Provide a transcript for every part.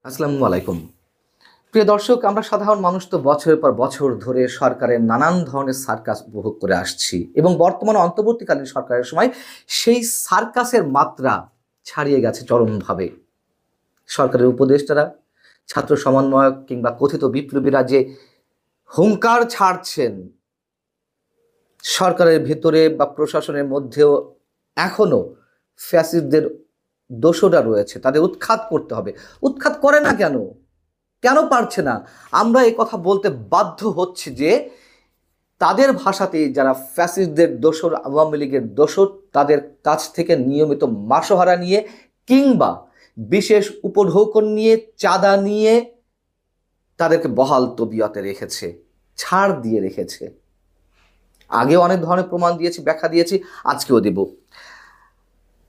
আসসালামু আলাইকুম। প্রিয় দর্শক, আমরা সাধারণ মানুষ তো বছরের পর বছর ধরে সরকারের নানান ধরনের সার্কাস উপভোগ করে আসছি এবং বর্তমানে অন্তর্বর্তীকালীন সরকারের সময় সেই সার্কাসের মাত্রা ছাড়িয়ে গেছে চরমভাবে। সরকারের উপদেষ্টারা, ছাত্র সমন্বয়ক কিংবা কথিত বিপ্লবীরা যে হুঙ্কার ছাড়ছেন, সরকারের ভেতরে বা প্রশাসনের মধ্যেও এখনো ফ্যাসিস্টদের দোসররা রয়েছে, তাদের উৎখাত করতে হবে। উৎখাত করে না কেন? কেন পারছে না? আমরা এই কথা বলতে বাধ্য হচ্ছি যে তাদের ভাষাতেই যারা ফ্যাসিস্টদের দোসর, আওয়ামী লীগের দোসর, তাদের কাছ থেকে নিয়মিত মাসোহারা নিয়ে কিংবা বিশেষ উপঢৌকন নিয়ে, চাঁদা নিয়ে তাদেরকে বহাল তবিয়তে রেখেছে, ছাড় দিয়ে রেখেছে। আগেও অনেক ধরনের প্রমাণ দিয়েছি, ব্যাখ্যা দিয়েছি, আজকেও দেব।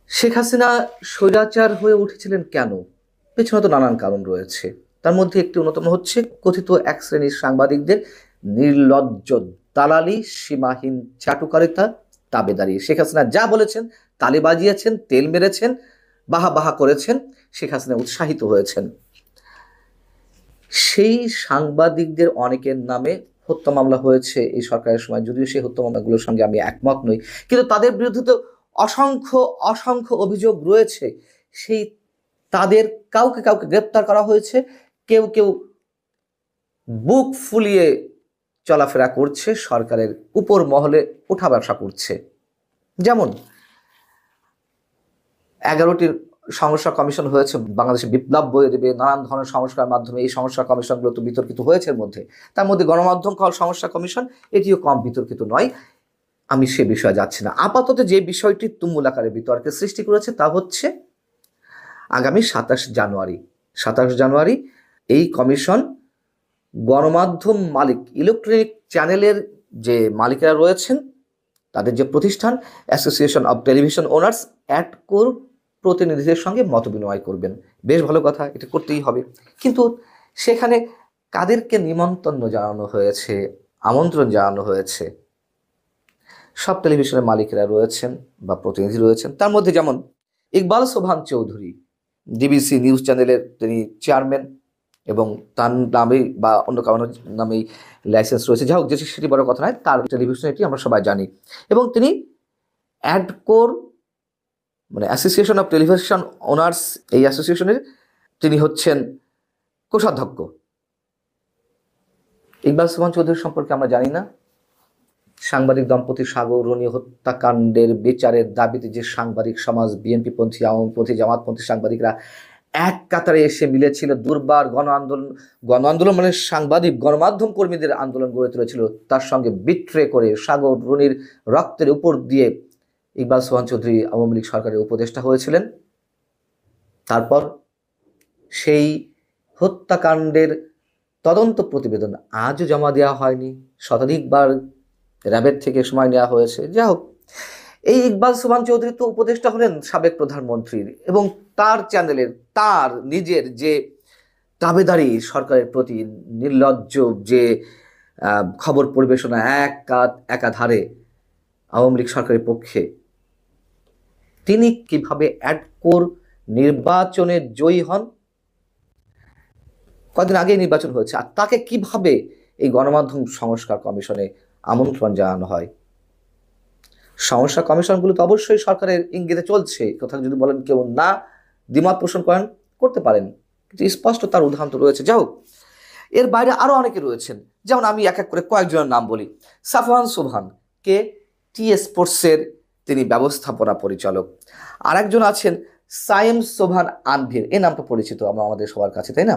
শেখ হাসিনা স্বৈরাচার হয়ে উঠেছিলেন কেন? পেছনে তো নানান কারণ রয়েছে। তার মধ্যে একটি অন্যতম হচ্ছে কথিত এক শ্রেণীর সাংবাদিকদের নির্লজ্জ দালালি, সীমাহীন চাটুকারিতা, তাবেদারি। শেখ হাসিনা যা বলেছেন তালি বাজিয়েছেন, তেল মেরেছেন, বাহা বাহা করেছেন, শেখ হাসিনা উৎসাহিত হয়েছেন। সেই সাংবাদিকদের অনেকের নামে হত্যা মামলা হয়েছে এই সরকারের সময়, যদিও সেই হত্যা মামলাগুলোর সঙ্গে আমি একমত নই, কিন্তু তাদের বিরুদ্ধে তো অসংখ্য অসংখ্য অভিযোগ রয়েছে। সেই তাদের কাউকে কাউকে গ্রেপ্তার করা হয়েছে, কেউ কেউ বুক ফুলিয়ে চলাফেরা করছে, সরকারের উপর মহলে ওঠা ব্যবসা করছে। যেমন 11টি সংস্কার কমিশন হয়েছে, বাংলাদেশে বিপ্লব বয়ে দেবে, নানান ধরনের সংস্কার মাধ্যমে এই সংস্কার কমিশনগুলো তো বিতর্কিত হয়েছে। এর মধ্যে তার মধ্যে গণমাধ্যম সংস্কার কমিশন, এটিও কম বিতর্কিত নয়। আমি সে বিষয়ে যাচ্ছি না। আপাতত যে বিষয়টি তুমুল আকারে বিতর্কের সৃষ্টি করেছে তা হচ্ছে আগামী 27 জানুয়ারি এই কমিশন গণমাধ্যম মালিক, ইলেকট্রনিক চ্যানেলের যে মালিকেরা রয়েছেন, তাদের যে প্রতিষ্ঠান অ্যাসোসিয়েশন অব টেলিভিশন ওনার্স, অ্যাডকোর প্রতিনিধিদের সঙ্গে মত বিনিময় করবেন। বেশ ভালো কথা, এটা করতেই হবে। কিন্তু সেখানে কাদেরকে নিমন্ত্রণ জানানো হয়েছে, আমন্ত্রণ জানানো হয়েছে? সব টেলিভিশনের মালিকেরা রয়েছেন বা প্রতিনিধি রয়েছেন। তার মধ্যে যেমন ইকবাল সোবহান চৌধুরী, ডিবিসি নিউজ চ্যানেলের তিনি চেয়ারম্যান এবং তার নামেই বা অন্য কারোর নামেই লাইসেন্স রয়েছে। যাই হোক, যে সেটি বড় কথা নয়, তার টেলিভিশন এটি আমরা সবাই জানি। এবং তিনি অ্যাডকোর মানে অ্যাসোসিয়েশন অফ টেলিভিশন ওনার্স, এই অ্যাসোসিয়েশনের তিনি হচ্ছেন কোষাধ্যক্ষ। ইকবাল সোবহান চৌধুরী সম্পর্কে আমরা জানি না? সাংবাদিক দম্পতি সাগর রনি হত্যাকাণ্ডের বিচারের দাবিতে যে সাংবাদিক সমাজ, বিএনপিপন্থী, আওয়ামীপন্থী, জামাতপন্থী সাংবাদিকরা এক কাতারে এসে মিলেছিল, দুর্বার গণ আন্দোলন মানে সাংবাদিক গণমাধ্যম কর্মীদের আন্দোলন গড়ে তুলেছিল, তার সঙ্গে বিট্রে করে সাগর রনির রক্তের উপর দিয়ে ইকবাল সোবহান চৌধুরী আওয়ামী লীগ সরকারের উপদেষ্টা হয়েছিলেন। তারপর সেই হত্যাকাণ্ডের তদন্ত প্রতিবেদন আজও জমা দেওয়া হয়নি, শতাধিকবার র্যাবের থেকে সময় নেওয়া হয়েছে। যাই হোক, এই ইকবাল সোবহান চৌধুরী তো উপদেষ্টা হলেন সাবেক প্রধানমন্ত্রীর, এবং তার চ্যানেলের, তার নিজের যে দাবেদারি সরকারের প্রতি, নির্লজ্জ যে খবর পরিবেশনা একাধারে আওয়ামী লীগ সরকারের পক্ষে, তিনি কিভাবে অ্যাডকোর নির্বাচনে জয়ী হন? কদিন আগেই নির্বাচন হয়েছে, আর তাকে কিভাবে এই গণমাধ্যম সংস্কার কমিশনে আমন্ত্রণ জানানো হয়? সংস্কার কমিশনগুলো তো অবশ্যই সরকারের ইঙ্গিতে চলছে, কথা যদি বলেন কেউ না দ্বিমত পোষণ করেন, করতে পারেন, কিন্তু স্পষ্ট তার উদাহরণ তো রয়েছে। যাও, এর বাইরে আরো অনেকে রয়েছেন। যেমন আমি এক এক করে কয়েকজনের নাম বলি। সাফওয়ান সোবহান, কে টি স্পোর্টসের তিনি ব্যবস্থাপনা পরিচালক। আর একজন আছেন সায়েম সোবহান আনভির, এই নামটা পরিচিত আমাদের সবার কাছে, তাই না?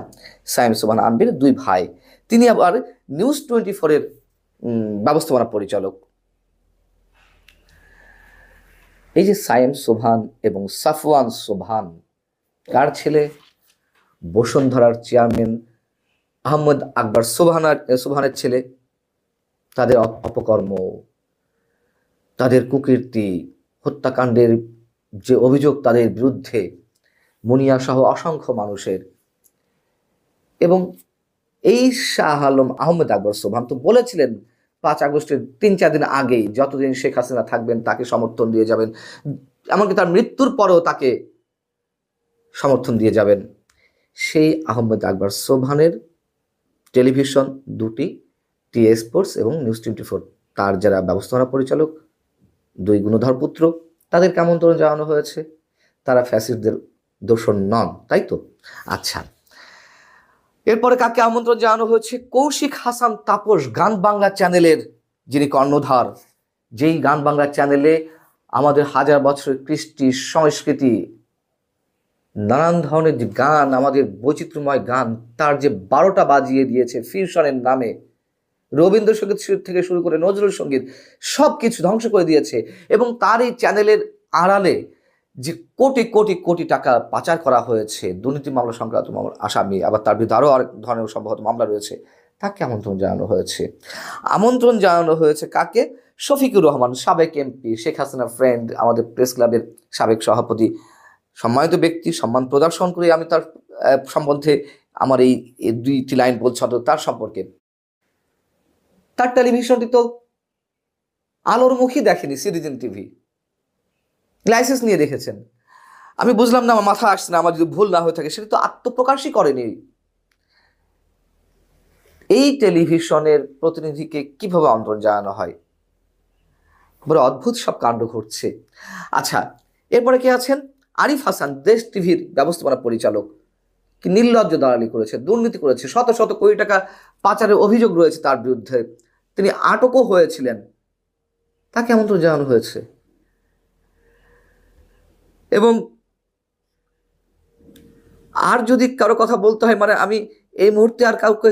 সায়েম সোবহান আনভির দুই ভাই, তিনি আবার নিউজ 24-এর ব্যবস্থাপনা পরিচালক। এই যে সায়েম সোবহান এবং সাফওয়ান সোবহান কার ছেলে? বসুন্ধরার চেয়ারম্যান আহমদ আকবর সোবহানের ছেলে। তাদের অপকর্ম, তাদের কুকীর্তি, হত্যাকাণ্ডের যে অভিযোগ তাদের বিরুদ্ধে, মুনিয়া সহ অসংখ্য মানুষের, এবং এই শাহ আলম আহমদ আকবর সোবহান তো বলেছিলেন 5 আগস্টের 3-4 দিন আগেই, যতদিন শেখ হাসিনা থাকবেন তাকে সমর্থন দিয়ে যাবেন, এমনকি তার মৃত্যুর পরেও তাকে সমর্থন দিয়ে যাবেন। সেই আহমেদ আকবর সোবহানের টেলিভিশন দুটি, টিএ স্পোর্টস এবং নিউজ 24, তার যারা ব্যবস্থাপনা পরিচালক, দুই গুণধর পুত্র, তাদেরকে আমন্ত্রণ জানানো হয়েছে। তারা ফ্যাসিস্টদের দোষর নন, তাই তো? আচ্ছা, এরপরে কাকে আমন্ত্রণ জানানো হয়েছে? কৌশিক হাসান তাপস, গান বাংলা চ্যানেলের যিনি কর্ণধার, যেই গান বাংলা চ্যানেলে আমাদের হাজার বছরের কৃষ্টি সংস্কৃতি, নানান ধরনের যে গান, আমাদের বৈচিত্র্যময় গান, তার যে 12টা বাজিয়ে দিয়েছে ফিউশনের নামে, রবীন্দ্রসঙ্গীত থেকে শুরু করে নজরুল সঙ্গীত সব কিছু ধ্বংস করে দিয়েছে। এবং তার এই চ্যানেলের আড়ালে যে কোটি কোটি কোটি টাকা পাচার করা হয়েছে, দুর্নীতি মামলা সংক্রান্ত আসামি, আবার তার বিরুদ্ধে আরও আরেক ধরনের সম্ভবত মামলা রয়েছে, তাকে আমন্ত্রণ জানানো হয়েছে। আমন্ত্রণ জানানো হয়েছে কাকে? শফিকুর রহমান, সাবেক এমপি, শেখ হাসিনার ফ্রেন্ড, আমাদের প্রেস ক্লাবের সাবেক সভাপতি, সম্মানিত ব্যক্তি, সম্মান প্রদর্শন করে আমি তার সম্বন্ধে আমার এই দুইটি লাইন বলছি তার সম্পর্কে। তার টেলিভিশনটি তো আলোর মুখী দেখেনি, সিটিজেন টিভি লাইসেন্স নিয়ে রেখেছেন। আমি বুঝলাম না, আমার মাথা আসছে না, আমার যদি ভুল না হয়ে থাকে, সেটা তো আত্মপ্রকাশই করেনি। এই টেলিভিশনের প্রতিনিধিকে কিভাবে আমন্ত্রণ জানানো হয়? বড় অদ্ভুত সব কাণ্ড ঘটছে। আচ্ছা, এরপরে কে আছেন? আরিফ হাসান, দেশ টিভির ব্যবস্থাপনা পরিচালক, কি নির্লজ্জ দালালি করেছে, দুর্নীতি করেছে, শত শত কোটি টাকা পাচারের অভিযোগ রয়েছে তার বিরুদ্ধে, তিনি আটকও হয়েছিলেন, তাকে আমন্ত্রণ জানানো হয়েছে। এবং আর যদি কারো কথা বলতে হয়, মানে আমি এই মুহূর্তে আর কাউকে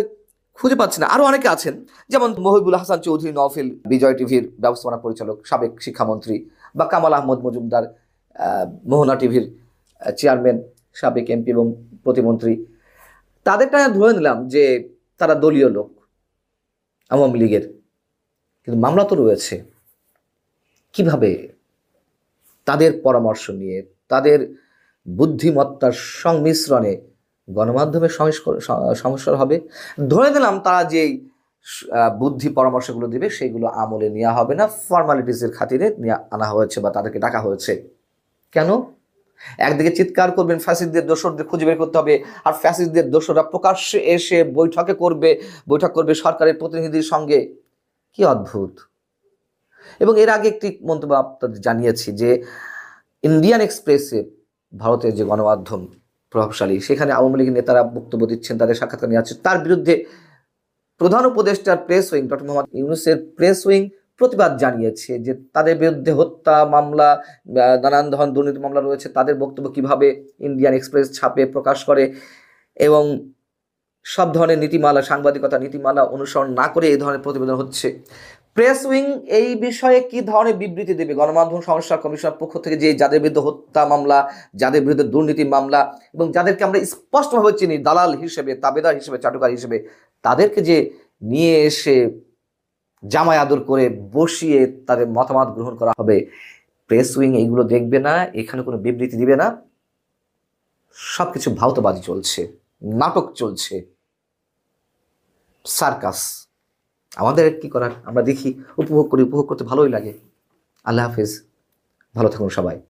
খুঁজে পাচ্ছি না। আরো অনেকে আছেন, যেমন মহিবুল হাসান চৌধুরী নওফিল, বিজয় টিভির ব্যবস্থাপনা পরিচালক, সাবেক শিক্ষামন্ত্রী, বা কামাল আহমদ মজুমদার, মোহনা টিভির চেয়ারম্যান, সাবেক এমপি এবং প্রতিমন্ত্রী। তাদেরটা ধরে নিলাম যে তারা দলীয় লোক, আওয়ামী লীগের, কিন্তু মামলা তো রয়েছে। কিভাবে তাদের পরামর্শ নিয়ে, তাদের বুদ্ধিমত্তার সংমিশ্রণে গণমাধ্যমের সংস্কার হবে? ধরে নিলাম তারা যেই বুদ্ধি পরামর্শগুলো দিবে সেগুলো আমলে নেওয়া হবে না, ফর্মালিটিসের খাতিরে নিয়ে আনা হয়েছে বা তাদেরকে ডাকা হয়েছে। কেন? একদিকে চিৎকার করবেন ফ্যাসিস্টদের দোসরদের খুঁজে বের করতে হবে, আর ফ্যাসিস্টদের দোসররা প্রকাশ্যে এসে বৈঠক করবে সরকারের প্রতিনিধির সঙ্গে। কি অদ্ভুত! এবং এর আগে একটি মন্তব্য আপনাদের জানিয়েছি যে ইন্ডিয়ান এক্সপ্রেসে, ভারতের যে গণমাধ্যম প্রভাবশালী, সেখানে আওয়ামী লীগের নেতারা বক্তব্য দিচ্ছেন, তাদের সাক্ষাৎকার নিয়ে আছে, তার বিরুদ্ধে প্রধান উপদেষ্টার প্রেস উইং, ডক্টর মোহাম্মদ ইউনূসের প্রেস উইং প্রতিবাদ জানিয়েছে যে তাদের বিরুদ্ধে হত্যা মামলা, নানান ধরনের দুর্নীতি মামলা রয়েছে, তাদের বক্তব্য কিভাবে ইন্ডিয়ান এক্সপ্রেস ছাপে প্রকাশ করে, এবং সব ধরনের নীতিমালা, সাংবাদিকতা নীতিমালা অনুসরণ না করে এই ধরনের প্রতিবেদন হচ্ছে। প্রেস উইং এই বিষয়ে কি ধরনের বিবৃতি দেবে? গণমাধ্যম সংস্কার কমিশনের পক্ষ থেকে যে যাদের বিরুদ্ধে হত্যা মামলা, যাদের বিরুদ্ধে দুর্নীতি মামলা, এবং যাদেরকে আমরা স্পষ্টভাবে চিনি দালাল হিসেবে, তাবেদার হিসেবে, চাটুকার হিসেবে, তাদেরকে যে নিয়ে এসে জামাই আদর করে বসিয়ে তাদের মতামত গ্রহণ করা হবে, প্রেস উইং এইগুলো দেখবে না, এখানে কোনো বিবৃতি দিবে না। সবকিছু ভাউতাবাজি চলছে, নাটক চলছে, সার্কাস। আমাদের কি করার? আমরা দেখি, উপভোগ করি, উপভোগ করতে ভালোই লাগে। আল্লাহ হাফেজ, ভালো থাকুন সবাই।